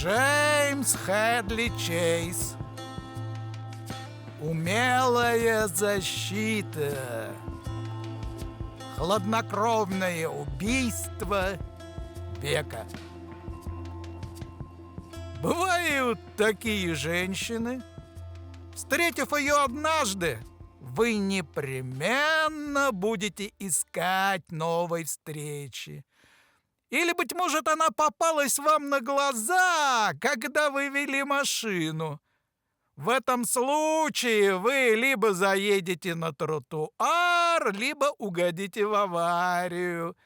Джеймс Хедли Чейз. Умелая защита. Хладнокровное убийство века. Бывают такие женщины. Встретив ее однажды, вы непременно будете искать новой встречи. Или, быть может, она попалась вам на глаза, когда вы вели машину. В этом случае вы либо заедете на тротуар, либо угодите в аварию.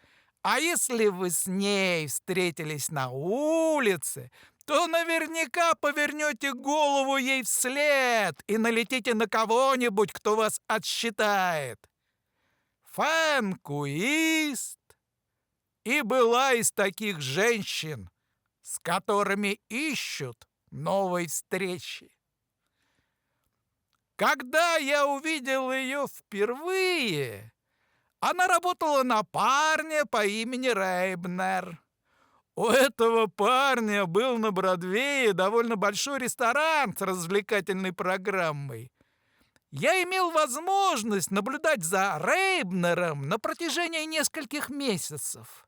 А если вы с ней встретились на улице, то наверняка повернете голову ей вслед и налетите на кого-нибудь, кто вас отсчитает. Фэн Куист и была из таких женщин, с которыми ищут новой встречи. Когда я увидел ее впервые, она работала на парня по имени Рейбнер. У этого парня был на Бродвее довольно большой ресторан с развлекательной программой. Я имел возможность наблюдать за Рейбнером на протяжении нескольких месяцев.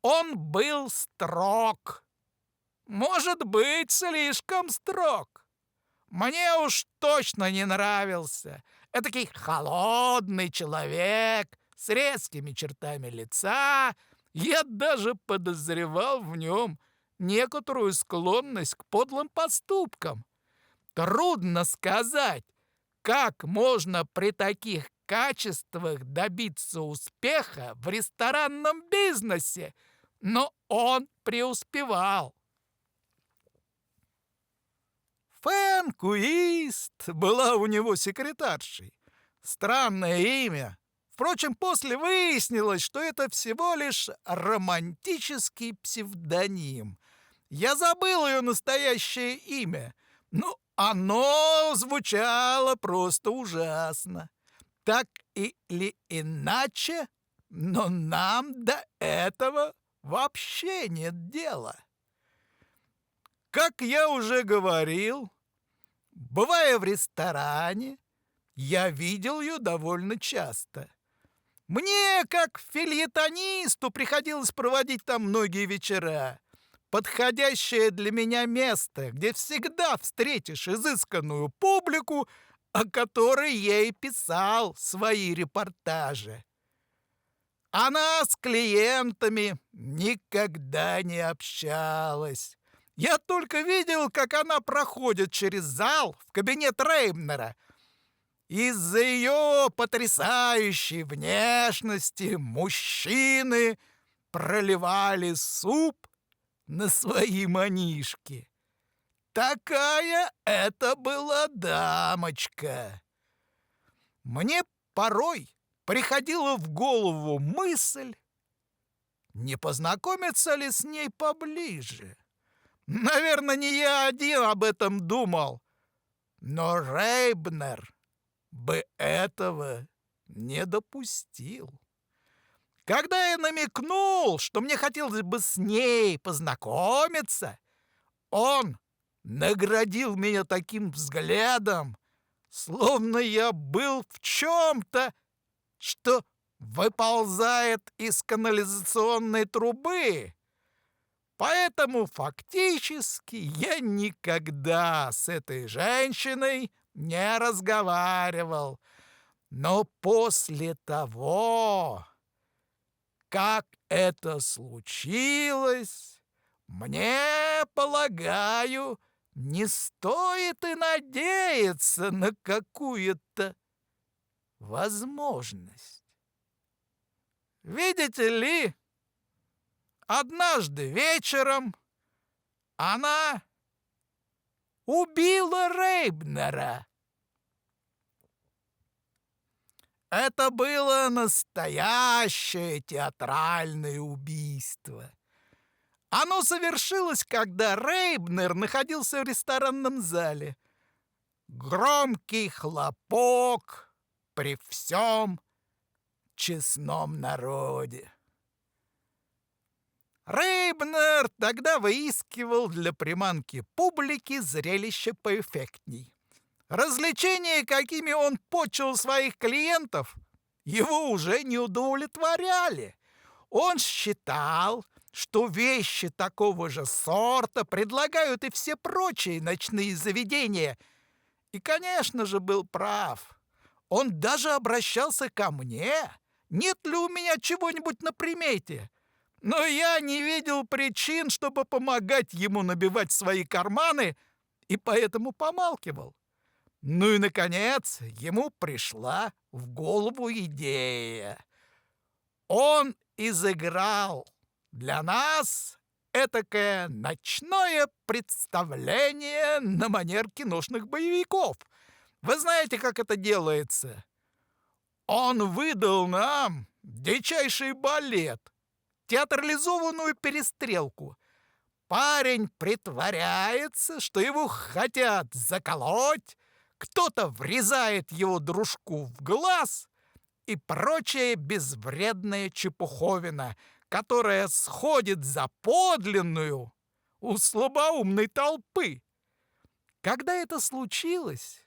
Он был строг. Может быть, слишком строг. Мне уж точно не нравился. Этакий холодный человек с резкими чертами лица. Я даже подозревал в нем некоторую склонность к подлым поступкам. Трудно сказать, как можно при таких качествах добиться успеха в ресторанном бизнесе, но он преуспевал. Фэн Куист была у него секретаршей. Странное имя. Впрочем, после выяснилось, что это всего лишь романтический псевдоним. Я забыл ее настоящее имя, но оно звучало просто ужасно. Так или иначе, но нам до этого вообще нет дела. Как я уже говорил, бывая в ресторане, я видел ее довольно часто. Мне, как фельетонисту, приходилось проводить там многие вечера. Подходящее для меня место, где всегда встретишь изысканную публику, о которой я и писал свои репортажи. Она с клиентами никогда не общалась. Я только видел, как она проходит через зал в кабинет Рейбнера. Из-за ее потрясающей внешности мужчины проливали суп на свои манишки. Такая это была дамочка. Мне порой приходила в голову мысль, не познакомиться ли с ней поближе. Наверное, не я один об этом думал, но Рейбнер бы этого не допустил. Когда я намекнул, что мне хотелось бы с ней познакомиться, он наградил меня таким взглядом, словно я был в чем-то, что выползает из канализационной трубы. Поэтому фактически я никогда с этой женщиной не разговаривал. Но после того, как это случилось, мне, полагаю, не стоит и надеяться на какую-то возможность. Видите ли, однажды вечером она убила Рейбнера. Это было настоящее театральное убийство. Оно совершилось, когда Рейбнер находился в ресторанном зале. Громкий хлопок при всем честном народе. Рейбнер тогда выискивал для приманки публики зрелище поэффектней. Развлечения, какими он почил своих клиентов, его уже не удовлетворяли. Он считал, что вещи такого же сорта предлагают и все прочие ночные заведения. И, конечно же, был прав. Он даже обращался ко мне. Нет ли у меня чего-нибудь на примете? Но я не видел причин, чтобы помогать ему набивать свои карманы, и поэтому помалкивал. Ну и, наконец, ему пришла в голову идея. Он изыграл для нас этакое ночное представление на манер киношных боевиков. Вы знаете, как это делается? Он выдал нам дичайший балет, театрализованную перестрелку. Парень притворяется, что его хотят заколоть, кто-то врезает его дружку в глаз и прочая безвредная чепуховина, которая сходит за подлинную у слабоумной толпы. Когда это случилось,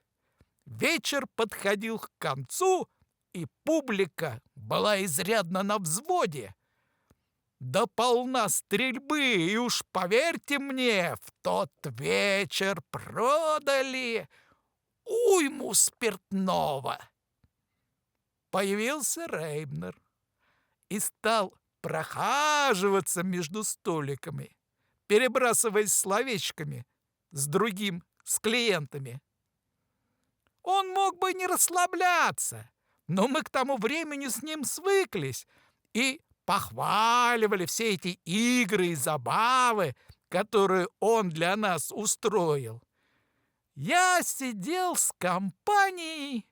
вечер подходил к концу, и публика была изрядно на взводе. Да полна стрельбы, и уж поверьте мне, в тот вечер продали уйму спиртного. Появился Рейбнер и стал прохаживаться между столиками, перебрасываясь словечками с клиентами. Он мог бы не расслабляться, но мы к тому времени с ним свыклись и похваливали все эти игры и забавы, которые он для нас устроил. Я сидел с компанией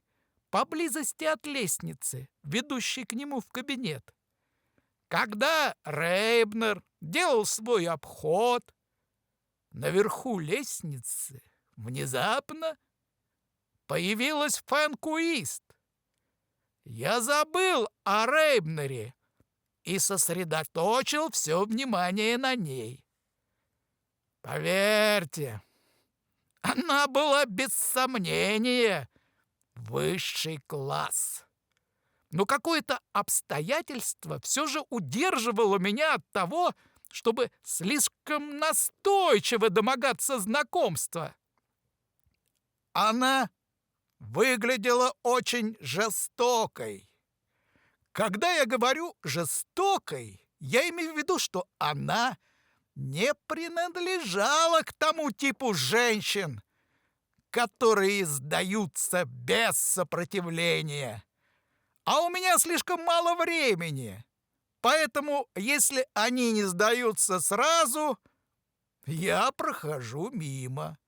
поблизости от лестницы, ведущей к нему в кабинет. Когда Рейбнер делал свой обход, наверху лестницы внезапно появилась Фэн-Куист. Я забыл о Рейбнере и сосредоточил все внимание на ней. Поверьте, она была без сомнения высший класс. Но какое-то обстоятельство все же удерживало меня от того, чтобы слишком настойчиво домогаться знакомства. Она выглядела очень жестокой. Когда я говорю «жестокой», я имею в виду, что она не принадлежала к тому типу женщин, которые сдаются без сопротивления. А у меня слишком мало времени, поэтому, если они не сдаются сразу, я прохожу мимо.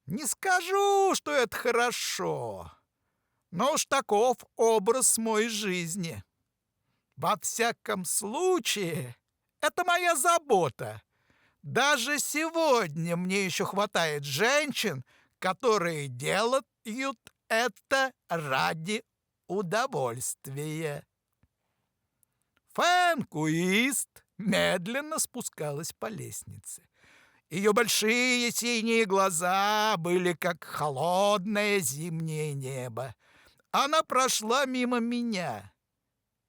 Не скажу, что это хорошо, но уж таков образ моей жизни. Во всяком случае, это моя забота. Даже сегодня мне еще хватает женщин, которые делают это ради удовольствия. Фэн-Куист медленно спускалась по лестнице. Ее большие синие глаза были как холодное зимнее небо. Она прошла мимо меня.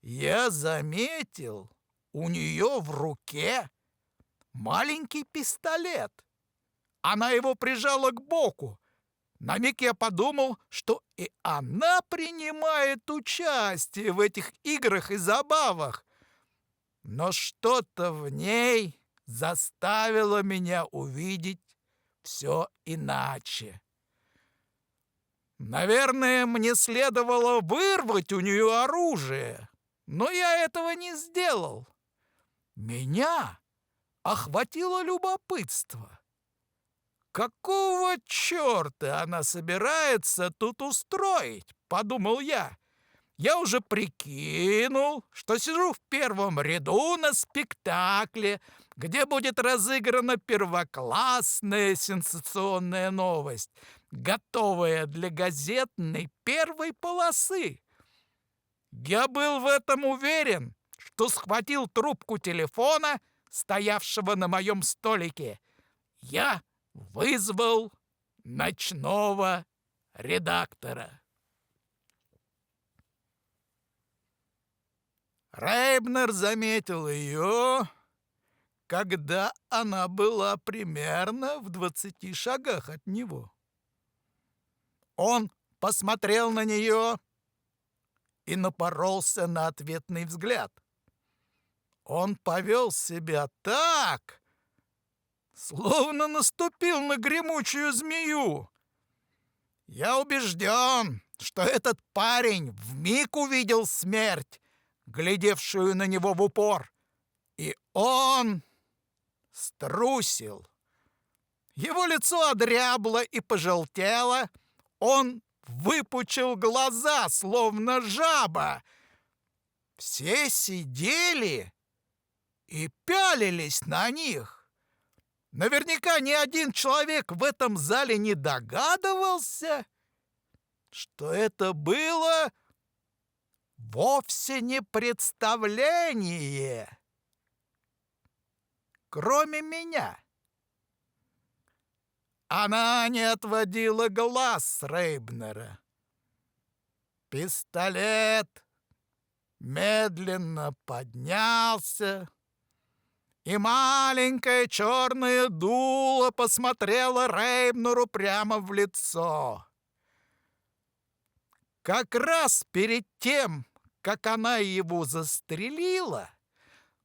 Я заметил у нее в руке маленький пистолет. Она его прижала к боку. На миг я подумал, что и она принимает участие в этих играх и забавах. Но что-то в ней заставило меня увидеть все иначе. Наверное, мне следовало вырвать у нее оружие, но я этого не сделал. Меня охватило любопытство. «Какого черта она собирается тут устроить?» — подумал я. Я уже прикинул, что сижу в первом ряду на спектакле, где будет разыграна первоклассная сенсационная новость, готовая для газетной первой полосы. Я был в этом уверен, что схватил трубку телефона, стоявшего на моем столике, я вызвал ночного редактора. Рейбнер заметил ее, когда она была примерно в 20 шагах от него. Он посмотрел на нее и напоролся на ответный взгляд. Он повел себя так, словно наступил на гремучую змею. Я убежден, что этот парень вмиг увидел смерть, глядевшую на него в упор, и он струсил. Его лицо одрябло и пожелтело, он выпучил глаза, словно жаба. Все сидели и пялились на них. Наверняка ни один человек в этом зале не догадывался, что это было вовсе не представление, кроме меня. Она не отводила глаз с Рейбнера. Пистолет медленно поднялся, и маленькое черное дуло посмотрело Рейбнеру прямо в лицо. Как раз перед тем, как она его застрелила,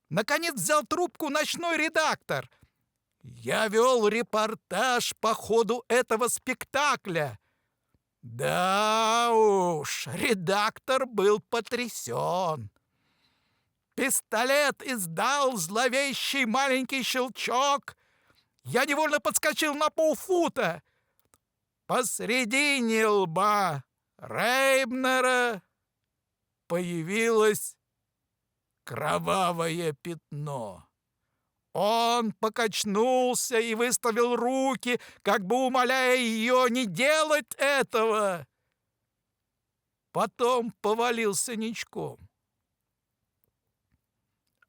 наконец взял трубку ночной редактор. Я вел репортаж по ходу этого спектакля. Да уж, редактор был потрясен. Пистолет издал зловещий маленький щелчок. Я невольно подскочил на полфута. Посредине лба Рейбнера появилось кровавое пятно. Он покачнулся и выставил руки, как бы умоляя ее не делать этого. Потом повалился ничком.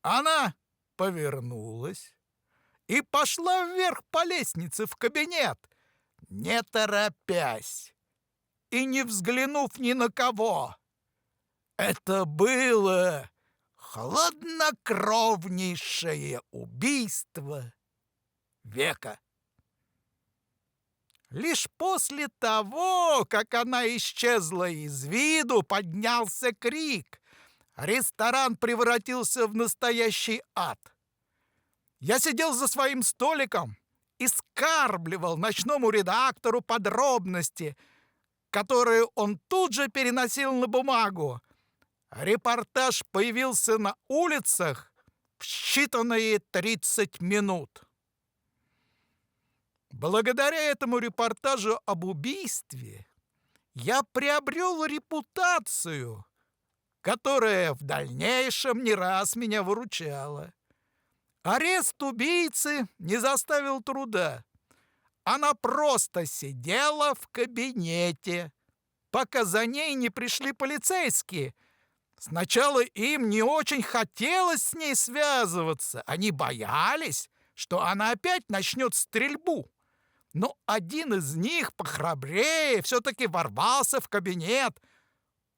Она повернулась и пошла вверх по лестнице в кабинет, не торопясь и не взглянув ни на кого. Это было хладнокровнейшее убийство века. Лишь после того, как она исчезла из виду, поднялся крик. Ресторан превратился в настоящий ад. Я сидел за своим столиком и скармливал ночному редактору подробности, которые он тут же переносил на бумагу. Репортаж появился на улицах в считанные 30 минут. Благодаря этому репортажу об убийстве я приобрел репутацию, которая в дальнейшем не раз меня выручала. Арест убийцы не заставил труда. Она просто сидела в кабинете, пока за ней не пришли полицейские. Сначала им не очень хотелось с ней связываться. Они боялись, что она опять начнет стрельбу. Но один из них, похрабрее, все-таки ворвался в кабинет.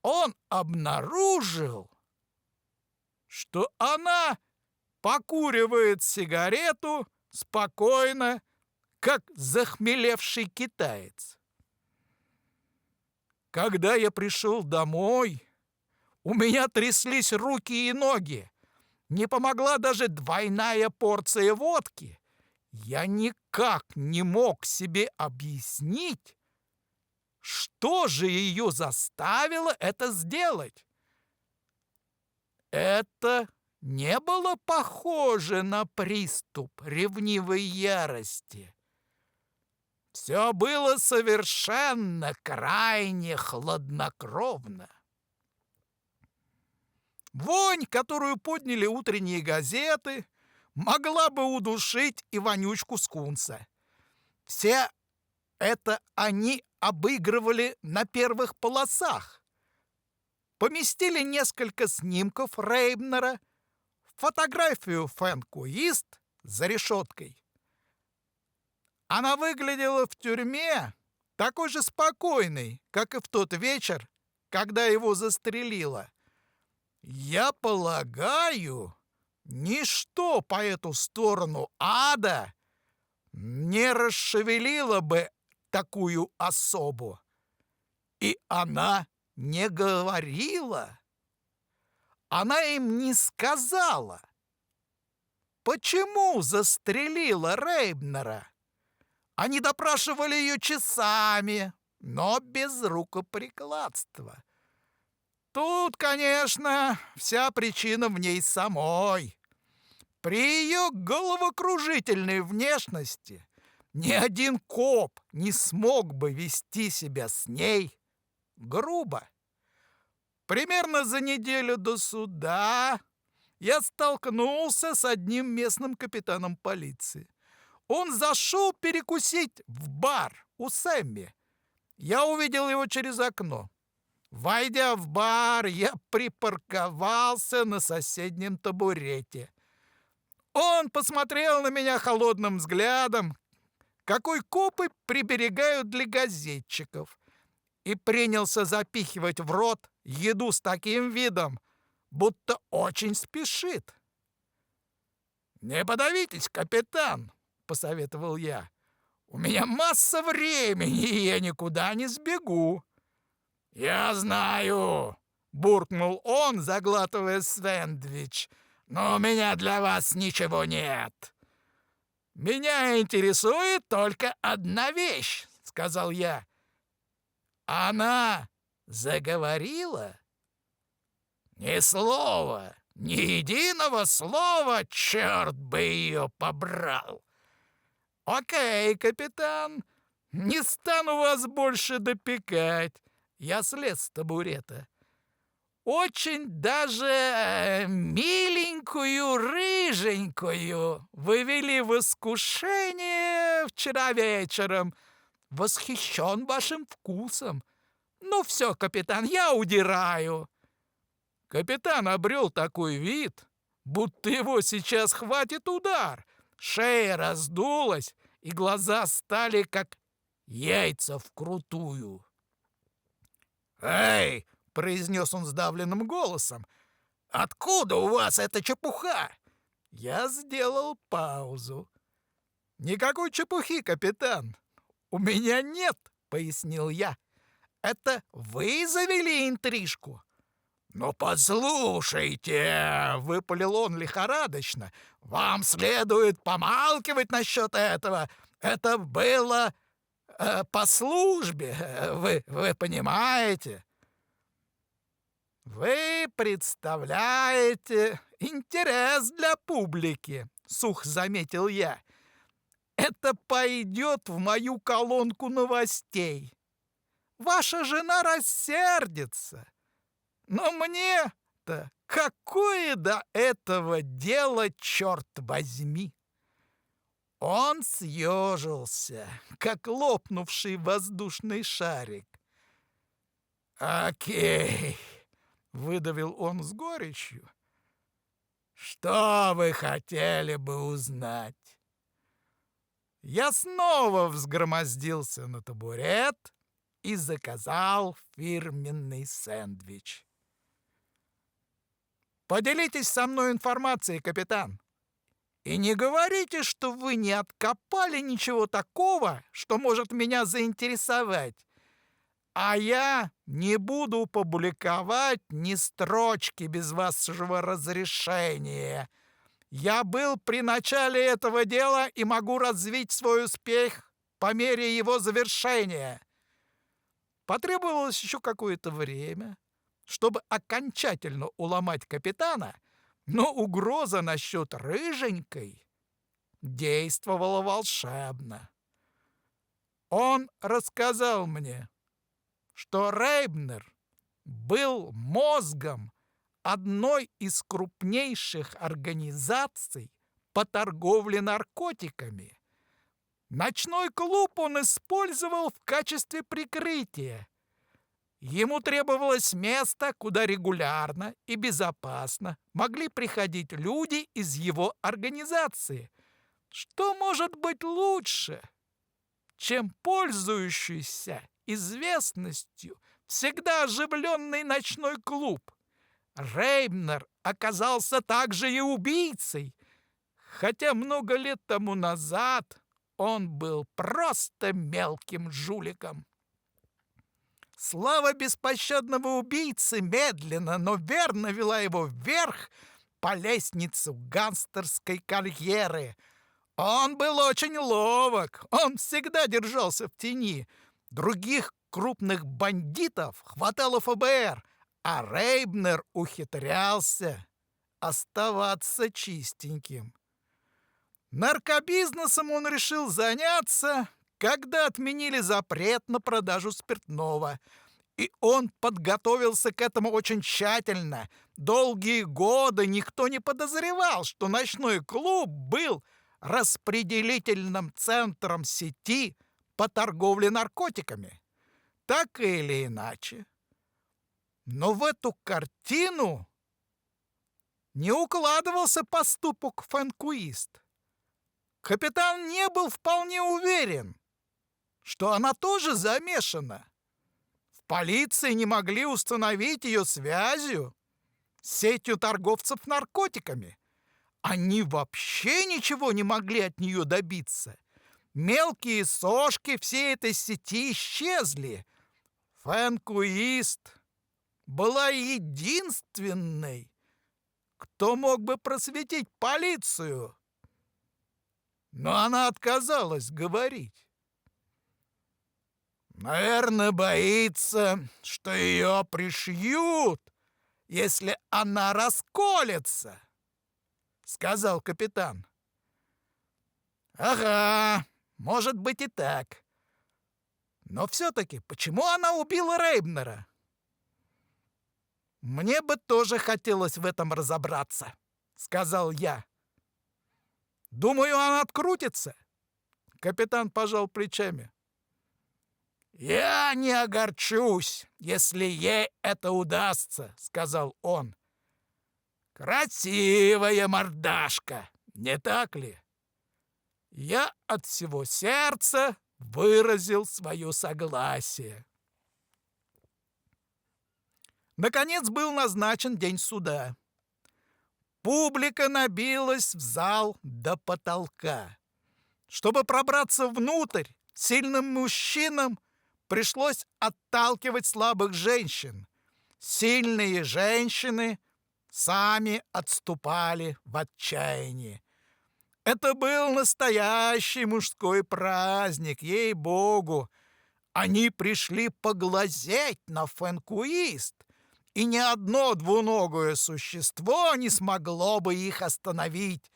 Он обнаружил, что она покуривает сигарету спокойно, как захмелевший китаец. Когда я пришел домой, у меня тряслись руки и ноги. Не помогла даже двойная порция водки. Я никак не мог себе объяснить, что же ее заставило это сделать. Это не было похоже на приступ ревнивой ярости. Все было совершенно крайне хладнокровно. Вонь, которую подняли утренние газеты, могла бы удушить и вонючку скунса. Все это они обыгрывали на первых полосах. Поместили несколько снимков Рейбнера в фотографию Фэн-Куист за решеткой. Она выглядела в тюрьме такой же спокойной, как и в тот вечер, когда его застрелила. Я полагаю, ничто по эту сторону ада не расшевелило бы такую особу. И она не говорила. Она им не сказала, почему застрелила Рейбнера. Они допрашивали ее часами, но без рукоприкладства. Тут, конечно, вся причина в ней самой. При ее головокружительной внешности ни один коп не смог бы вести себя с ней грубо. Примерно за неделю до суда я столкнулся с одним местным капитаном полиции. Он зашел перекусить в бар у Сэмми. Я увидел его через окно. Войдя в бар, я припарковался на соседнем табурете. Он посмотрел на меня холодным взглядом, какой копы приберегают для газетчиков, и принялся запихивать в рот еду с таким видом, будто очень спешит. «Не подавитесь, капитан», — посоветовал я. «У меня масса времени, и я никуда не сбегу». «Я знаю», — буркнул он, заглатывая сэндвич, «но у меня для вас ничего нет». «Меня интересует только одна вещь», — сказал я. «Она заговорила?» «Ни слова, ни единого слова, черт бы ее побрал!» «Окей, капитан, не стану вас больше допекать». Я слез с табурета. «Очень даже миленькую рыженькую вы вели в искушение вчера вечером. Восхищен вашим вкусом. Ну все, капитан, я удираю». Капитан обрел такой вид, будто его сейчас хватит удар. Шея раздулась, и глаза стали как яйца вкрутую. «Эй!» — произнес он сдавленным голосом. «Откуда у вас эта чепуха?» Я сделал паузу. «Никакой чепухи, капитан. У меня нет», — пояснил я. «Это вы завели интрижку». «Ну, послушайте», — выпалил он лихорадочно, «вам следует помалкивать насчет этого. Это было по службе, вы понимаете?» «Вы представляете интерес для публики», — сухо заметил я. «Это пойдет в мою колонку новостей. Ваша жена рассердится. Но мне-то какое до этого дело, черт возьми?» Он съежился, как лопнувший воздушный шарик. «Окей», — выдавил он с горечью. «Что вы хотели бы узнать?» Я снова взгромоздился на табурет и заказал фирменный сэндвич. «Поделитесь со мной информацией, капитан. И не говорите, что вы не откопали ничего такого, что может меня заинтересовать. А я не буду публиковать ни строчки без вашего разрешения. Я был при начале этого дела и могу развить свой успех по мере его завершения». Потребовалось еще какое-то время, чтобы окончательно уломать капитана, но угроза насчет рыженькой действовала волшебно. Он рассказал мне, что Рейбнер был мозгом одной из крупнейших организаций по торговле наркотиками. Ночной клуб он использовал в качестве прикрытия. Ему требовалось место, куда регулярно и безопасно могли приходить люди из его организации. Что может быть лучше, чем пользующийся известностью всегда оживленный ночной клуб? Рейбнер оказался также и убийцей, хотя много лет тому назад он был просто мелким жуликом. Слава беспощадного убийцы медленно, но верно вела его вверх по лестнице гангстерской карьеры. Он был очень ловок, он всегда держался в тени. Других крупных бандитов хватало ФБР, а Рейбнер ухитрялся оставаться чистеньким. Наркобизнесом он решил заняться, когда отменили запрет на продажу спиртного. И он подготовился к этому очень тщательно. Долгие годы никто не подозревал, что ночной клуб был распределительным центром сети по торговле наркотиками. Так или иначе. Но в эту картину не укладывался поступок Фэнкуист. Капитан не был вполне уверен, что она тоже замешана. В полиции не могли установить ее связью с сетью торговцев наркотиками. Они вообще ничего не могли от нее добиться. Мелкие сошки всей этой сети исчезли. Фэнкуист была единственной, кто мог бы просветить полицию. Но она отказалась говорить. «Наверное, боится, что ее пришьют, если она расколется», — сказал капитан. «Ага, может быть и так. Но все-таки почему она убила Рейбнера?» «Мне бы тоже хотелось в этом разобраться», — сказал я. «Думаю, она открутится». Капитан пожал плечами. «Я не огорчусь, если ей это удастся», — сказал он. «Красивая мордашка, не так ли?» Я от всего сердца выразил свое согласие. Наконец был назначен день суда. Публика набилась в зал до потолка. Чтобы пробраться внутрь, сильным мужчинам пришлось отталкивать слабых женщин. Сильные женщины сами отступали в отчаянии. Это был настоящий мужской праздник, ей-богу. Они пришли поглазеть на Фэнкуист, и ни одно двуногое существо не смогло бы их остановить.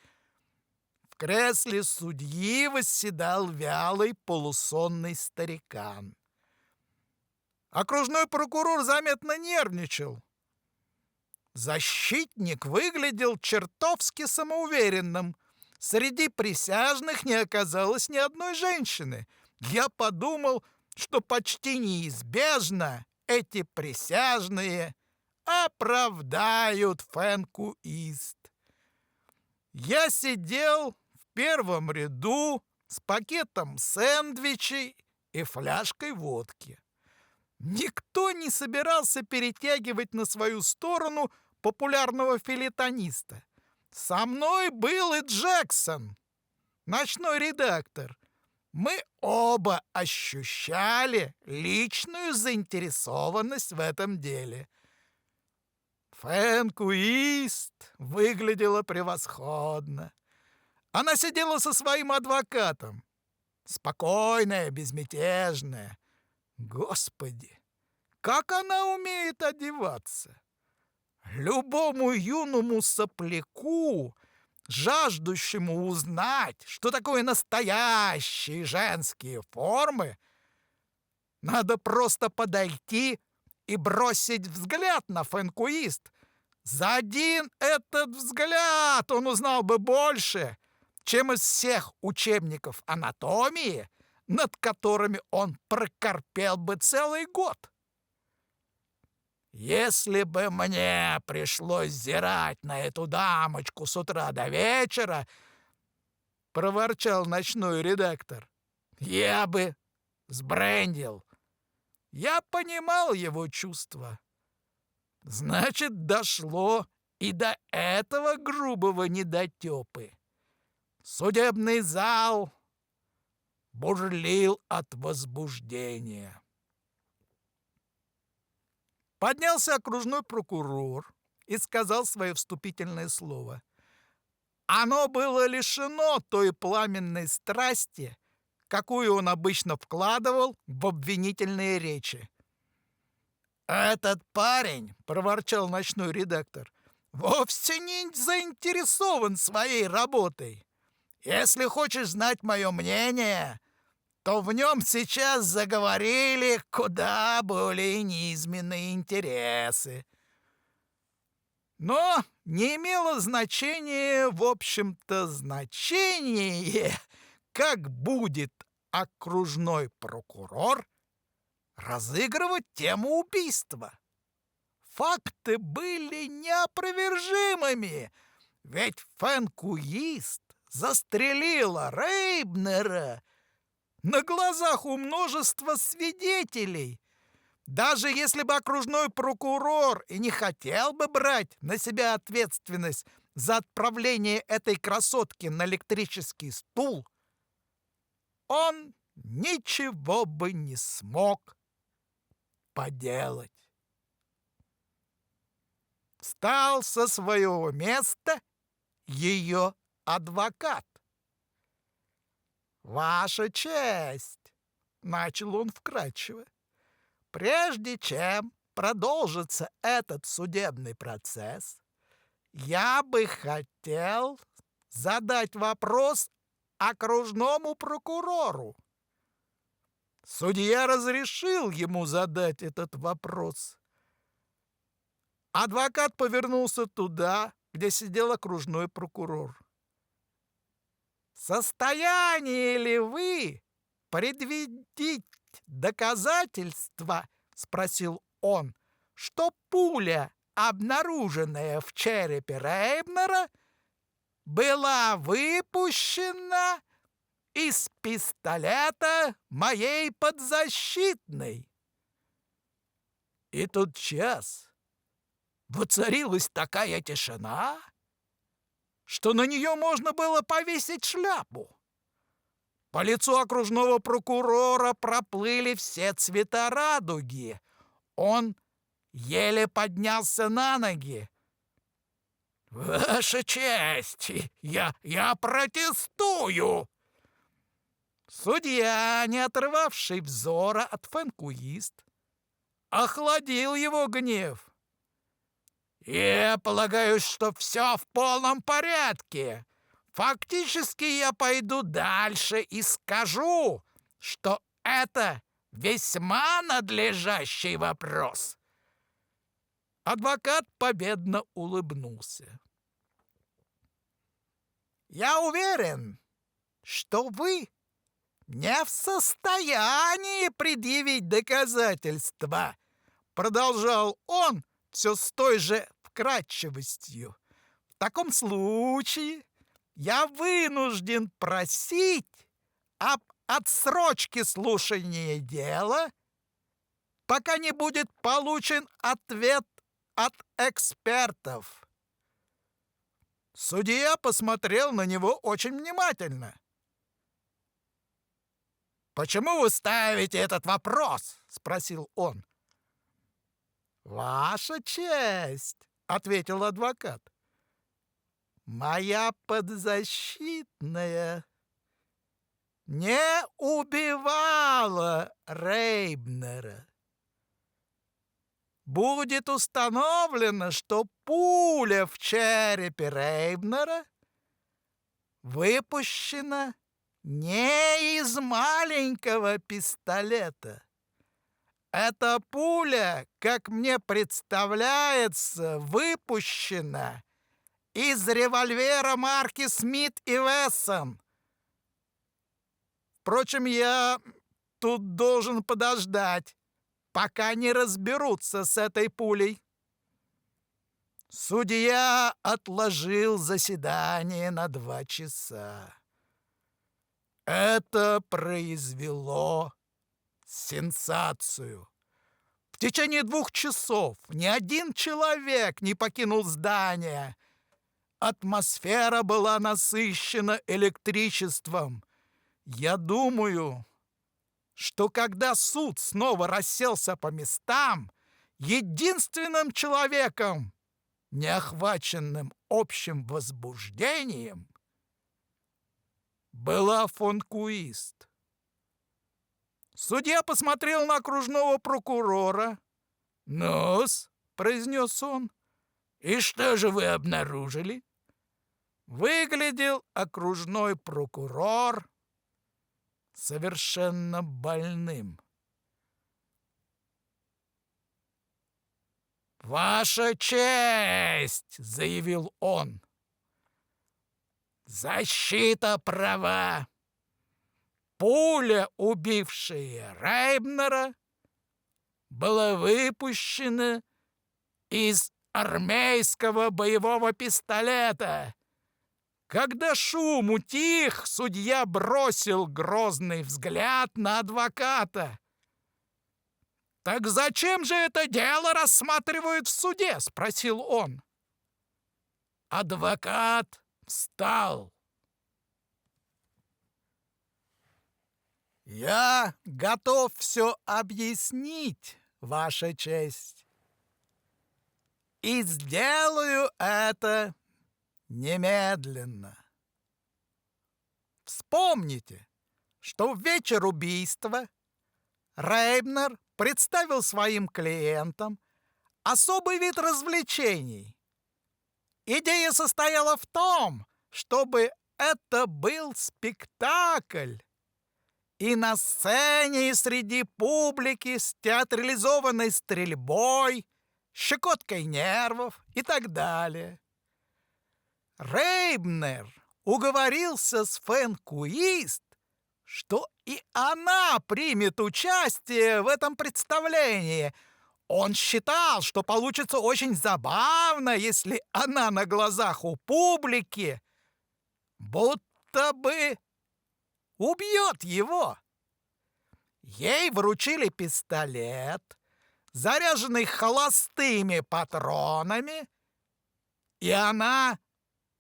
В кресле судьи восседал вялый полусонный старикан. Окружной прокурор заметно нервничал. Защитник выглядел чертовски самоуверенным. Среди присяжных не оказалось ни одной женщины. Я подумал, что почти неизбежно эти присяжные оправдают Фэнкуист. Я сидел в первом ряду с пакетом сэндвичей и фляжкой водки. Никто не собирался перетягивать на свою сторону популярного фельетониста. Со мной был и Джексон, ночной редактор. Мы оба ощущали личную заинтересованность в этом деле. Фэнкуист выглядела превосходно. Она сидела со своим адвокатом. Спокойная, безмятежная. Господи, как она умеет одеваться! Любому юному сопляку, жаждущему узнать, что такое настоящие женские формы, надо просто подойти и бросить взгляд на Фэнкуист. За один этот взгляд он узнал бы больше, чем из всех учебников анатомии, над которыми он прокорпел бы целый год. Если бы мне пришлось зирать на эту дамочку с утра до вечера, — проворчал ночной редактор, — я бы сбрендил. Я понимал его чувства. Значит, дошло и до этого грубого недотепы. Судебный зал бурлил от возбуждения. Поднялся окружной прокурор и сказал свое вступительное слово. Оно было лишено той пламенной страсти, какую он обычно вкладывал в обвинительные речи. «Этот парень, — проворчал ночной редактор, — вовсе не заинтересован своей работой. Если хочешь знать мое мнение, то в нем сейчас заговорили куда более низменные интересы». Но не имело значения, в общем-то, значение, как будет окружной прокурор разыгрывать тему убийства. Факты были неопровержимыми, ведь Фенкуист застрелила Рейбнера на глазах у множества свидетелей. Даже если бы окружной прокурор и не хотел бы брать на себя ответственность за отправление этой красотки на электрический стул, он ничего бы не смог поделать. Встал со своего места ее адвокат. «Ваша честь!» — начал он вкратчиво. «Прежде чем продолжится этот судебный процесс, я бы хотел задать вопрос окружному прокурору». Судья разрешил ему задать этот вопрос. Адвокат повернулся туда, где сидел окружной прокурор. «В состоянии ли вы предъявить доказательства, — спросил он, — что пуля, обнаруженная в черепе Рейбнера, была выпущена из пистолета моей подзащитной?» И тотчас воцарилась такая тишина, что на нее можно было повесить шляпу. По лицу окружного прокурора проплыли все цвета радуги. Он еле поднялся на ноги. «Ваша честь, я протестую!» Судья, не отрывавший взора от Фенкуист, охладил его гнев. «Я полагаю, что все в полном порядке. Фактически я пойду дальше и скажу, что это весьма надлежащий вопрос». Адвокат победно улыбнулся. «Я уверен, что вы не в состоянии предъявить доказательства», — продолжал он все с той же вкратчивостью. «В таком случае я вынужден просить об отсрочке слушания дела, пока не будет получен ответ от экспертов». Судья посмотрел на него очень внимательно. «Почему вы ставите этот вопрос?» — спросил он. «Ваша честь», — ответил адвокат, — «моя подзащитная не убивала Рейбнера. Будет установлено, что пуля в черепе Рейбнера выпущена не из маленького пистолета. Эта пуля, как мне представляется, выпущена из револьвера марки Смит и Вессон. Впрочем, я тут должен подождать, пока не разберутся с этой пулей. Судья отложил заседание на 2 часа. Это произвело сенсацию. В течение 2 часов ни один человек не покинул здание. Атмосфера была насыщена электричеством. Я думаю, что когда суд снова расселся по местам, единственным человеком, не охваченным общим возбуждением, была фон Куист. Судья посмотрел на окружного прокурора. «Ну-с», — произнес он, — «и что же вы обнаружили?» Выглядел окружной прокурор совершенно больным. «Ваша честь!» — заявил он. «Защита права. Пуля, убившая Рейбнера, была выпущена из армейского боевого пистолета». Когда шум утих, судья бросил грозный взгляд на адвоката. «Так зачем же это дело рассматривают в суде?» — спросил он. Адвокат встал. «Я готов все объяснить, Ваша честь, и сделаю это немедленно. Вспомните, что в вечер убийства Рейбнер представил своим клиентам особый вид развлечений. Идея состояла в том, чтобы это был спектакль, и на сцене и среди публики с театрализованной стрельбой, щекоткой нервов и так далее. Рейбнер уговорился с фон Куист, что и она примет участие в этом представлении. Он считал, что получится очень забавно, если она на глазах у публики будто бы убьет его. Ей вручили пистолет, заряженный холостыми патронами, и она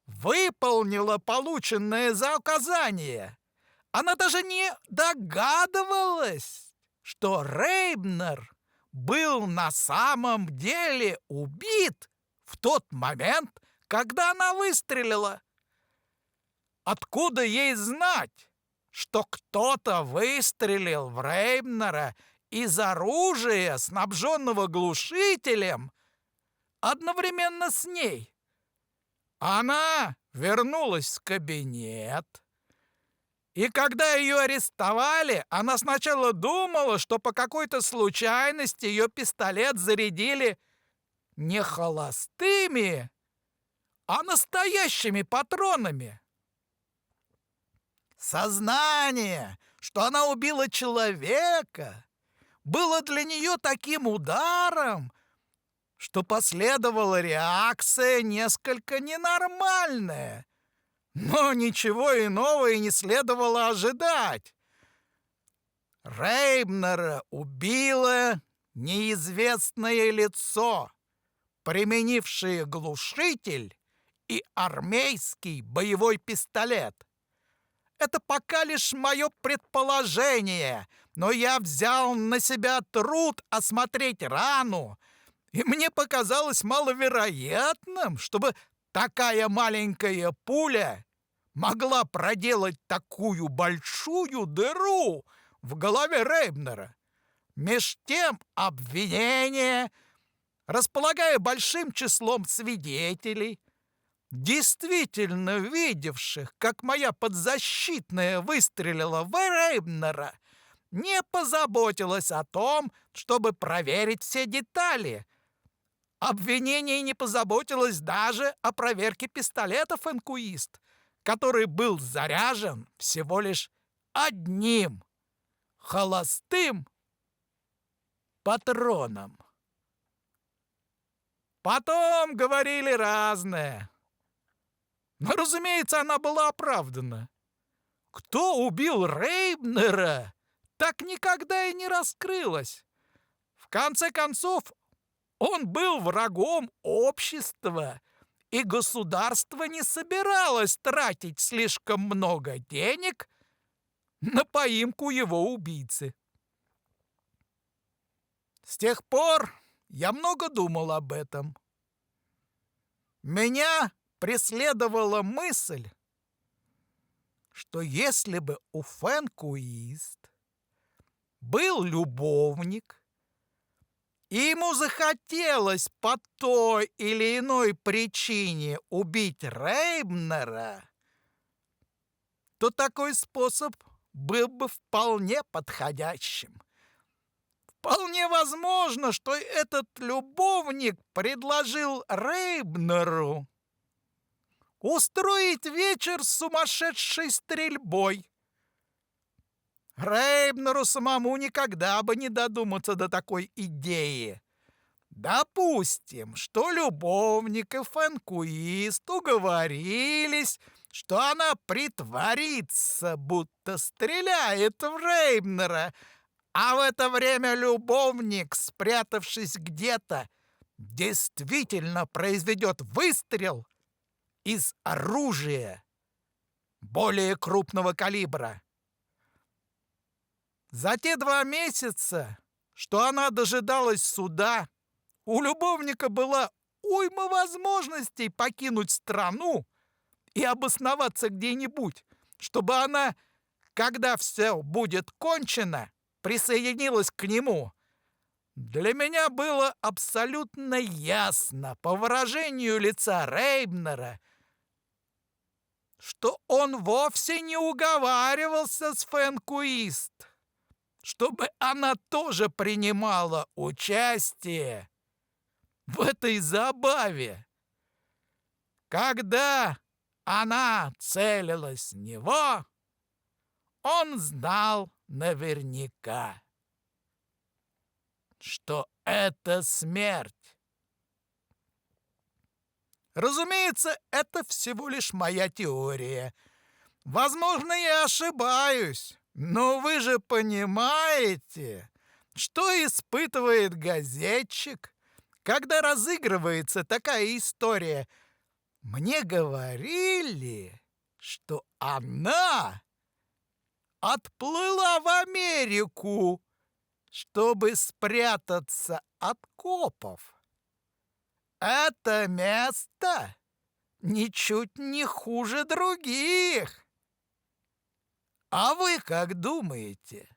выполнила полученное за указание. Она даже не догадывалась, что Рейбнер был на самом деле убит в тот момент, когда она выстрелила. Откуда ей знать, что кто-то выстрелил в Рейбнера из оружия, снабженного глушителем, одновременно с ней? Она вернулась в кабинет, и когда ее арестовали, она сначала думала, что по какой-то случайности ее пистолет зарядили не холостыми, а настоящими патронами. Сознание, что она убила человека, было для нее таким ударом, что последовала реакция несколько ненормальная. Но ничего иного и не следовало ожидать. Рейбнера убило неизвестное лицо, применившее глушитель и армейский боевой пистолет. Это пока лишь мое предположение, но я взял на себя труд осмотреть рану, и мне показалось маловероятным, чтобы такая маленькая пуля могла проделать такую большую дыру в голове Рейбнера. Меж тем обвинение, располагая большим числом свидетелей, действительно видевших, как моя подзащитная выстрелила в Рейбнера, не позаботилась о том, чтобы проверить все детали. Обвинение не позаботилось даже о проверке пистолета фон Куист, который был заряжен всего лишь одним холостым патроном. Потом говорили разное. Но, разумеется, она была оправдана. Кто убил Рейбнера, так никогда и не раскрылось. В конце концов, он был врагом общества, и государство не собиралось тратить слишком много денег на поимку его убийцы. С тех пор я много думал об этом. Меня преследовала мысль, что если бы у Фэнкуист был любовник, и ему захотелось по той или иной причине убить Рейбнера, то такой способ был бы вполне подходящим. Вполне возможно, что этот любовник предложил Рейбнеру устроить вечер с сумасшедшей стрельбой. Рейбнеру самому никогда бы не додуматься до такой идеи. Допустим, что любовник и Фэнкуист уговорились, что она притворится, будто стреляет в Рейбнера, а в это время любовник, спрятавшись где-то, действительно произведет выстрел из оружия более крупного калибра. За те 2 месяца, что она дожидалась суда, у любовника была уйма возможностей покинуть страну и обосноваться где-нибудь, чтобы она, когда все будет кончено, присоединилась к нему. Для меня было абсолютно ясно по выражению лица Рейбнера, что он вовсе не уговаривался с Фэнкуист, чтобы она тоже принимала участие в этой забаве. Когда она целилась в него, он знал наверняка, что это смерть. Разумеется, это всего лишь моя теория. Возможно, я ошибаюсь, но вы же понимаете, что испытывает газетчик, когда разыгрывается такая история. Мне говорили, что она отплыла в Америку, чтобы спрятаться от копов. Это место ничуть не хуже других. А вы как думаете?